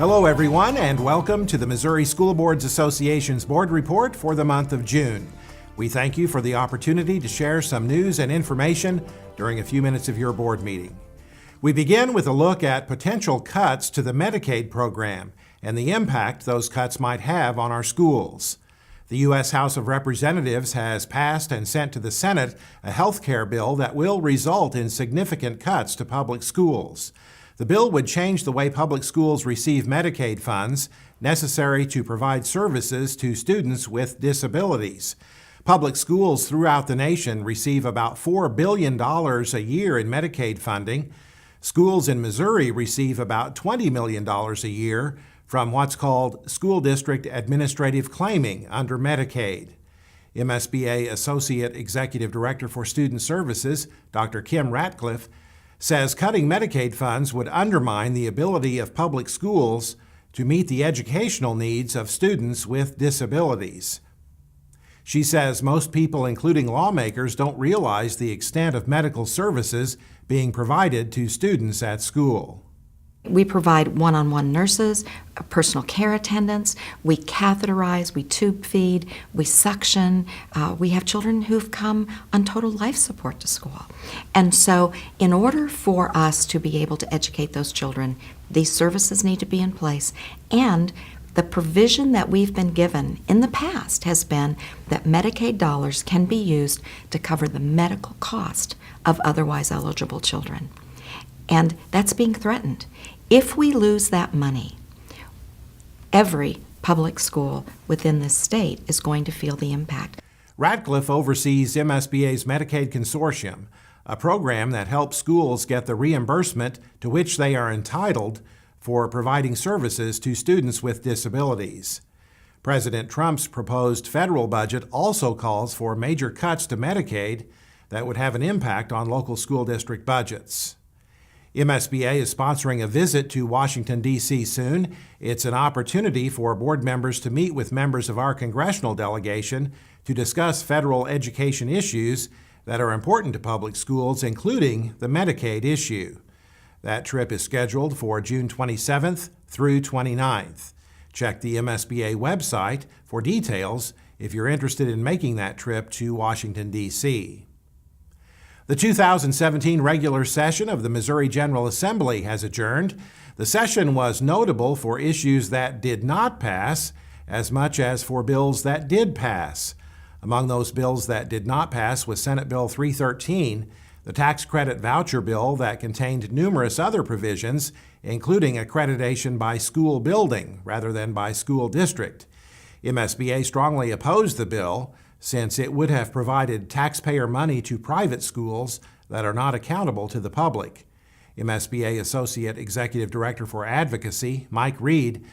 Hello everyone, and welcome to the Missouri School Boards Association's Board Report for the month of June. We thank you for the opportunity to share some news and information during a few minutes of your board meeting. We begin with a look at potential cuts to the Medicaid program and the impact those cuts might have on our schools. The U.S. House of Representatives has passed and sent to the Senate a health care bill that will result in significant cuts to public schools. The bill would change the way public schools receive Medicaid funds necessary to provide services to students with disabilities. Public schools throughout the nation receive about $4 billion a year in Medicaid funding. Schools in Missouri receive about $20 million a year from what's called School District Administrative Claiming under Medicaid. MSBA Associate Executive Director for Student Services, Dr. Kim Ratcliffe, says cutting Medicaid funds would undermine the ability of public schools to meet the educational needs of students with disabilities. She says most people, including lawmakers, don't realize the extent of medical services being provided to students at school. We provide one-on-one nurses, personal care attendants, we catheterize, we tube feed, we suction. We have children who've come on total life support to school. And so in order for us to be able to educate those children, these services need to be in place. And the provision that we've been given in the past has been that Medicaid dollars can be used to cover the medical cost of otherwise eligible children. And that's being threatened. If we lose that money, every public school within this state is going to feel the impact. Ratcliffe oversees MSBA's Medicaid Consortium, a program that helps schools get the reimbursement to which they are entitled for providing services to students with disabilities. President Trump's proposed federal budget also calls for major cuts to Medicaid that would have an impact on local school district budgets. MSBA is sponsoring a visit to Washington, D.C. soon. It's an opportunity for board members to meet with members of our congressional delegation to discuss federal education issues that are important to public schools, including the Medicaid issue. That trip is scheduled for June 27th through 29th. Check the MSBA website for details if you're interested in making that trip to Washington, D.C. The 2017 regular session of the Missouri General Assembly has adjourned. The session was notable for issues that did not pass as much as for bills that did pass. Among those bills that did not pass was Senate Bill 313, the tax credit voucher bill that contained numerous other provisions, including accreditation by school building rather than by school district. MSBA strongly opposed the bill, since it would have provided taxpayer money to private schools that are not accountable to the public. MSBA Associate Executive Director for Advocacy, Mike Reed,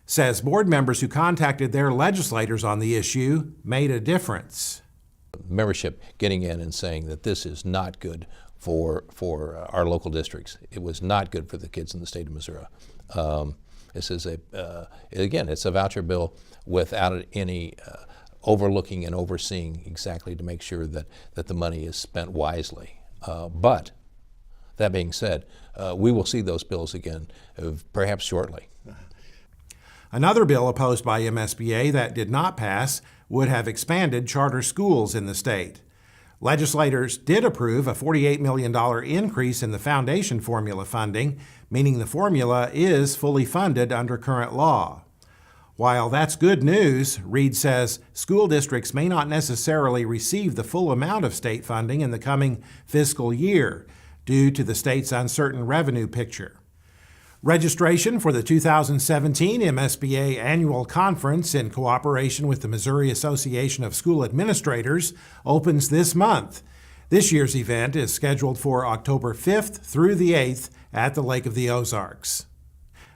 says board members who contacted their legislators on the issue made a difference. Membership getting in and saying that this is not good for our local districts. It was not good for the kids in the state of Missouri. This is again, it's a voucher bill without any overlooking and overseeing exactly to make sure that the money is spent wisely. But that being said, we will see those bills again, perhaps shortly. Another bill opposed by MSBA that did not pass would have expanded charter schools in the state. Legislators did approve a $48 million increase in the foundation formula funding, meaning the formula is fully funded under current law. While that's good news, Reed says school districts may not necessarily receive the full amount of state funding in the coming fiscal year due to the state's uncertain revenue picture. Registration for the 2017 MSBA Annual Conference in cooperation with the Missouri Association of School Administrators opens this month. This year's event is scheduled for October 5th through the 8th at the Lake of the Ozarks.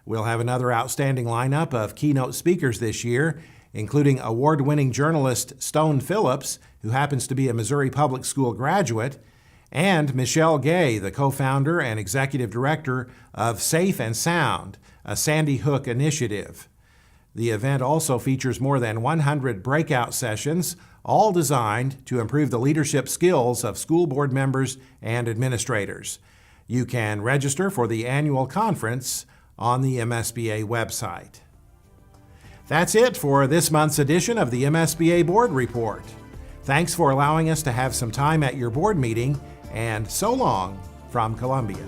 We'll have another outstanding lineup of keynote speakers this year, including award-winning journalist Stone Phillips, who happens to be a Missouri Public School graduate, and Michelle Gay, the co-founder and executive director of Safe and Sound, a Sandy Hook initiative. The event also features more than 100 breakout sessions, all designed to improve the leadership skills of school board members and administrators. You can register for the annual conference on the MSBA website. That's it for this month's edition of the MSBA Board Report. Thanks for allowing us to have some time at your board meeting, and so long from Columbia.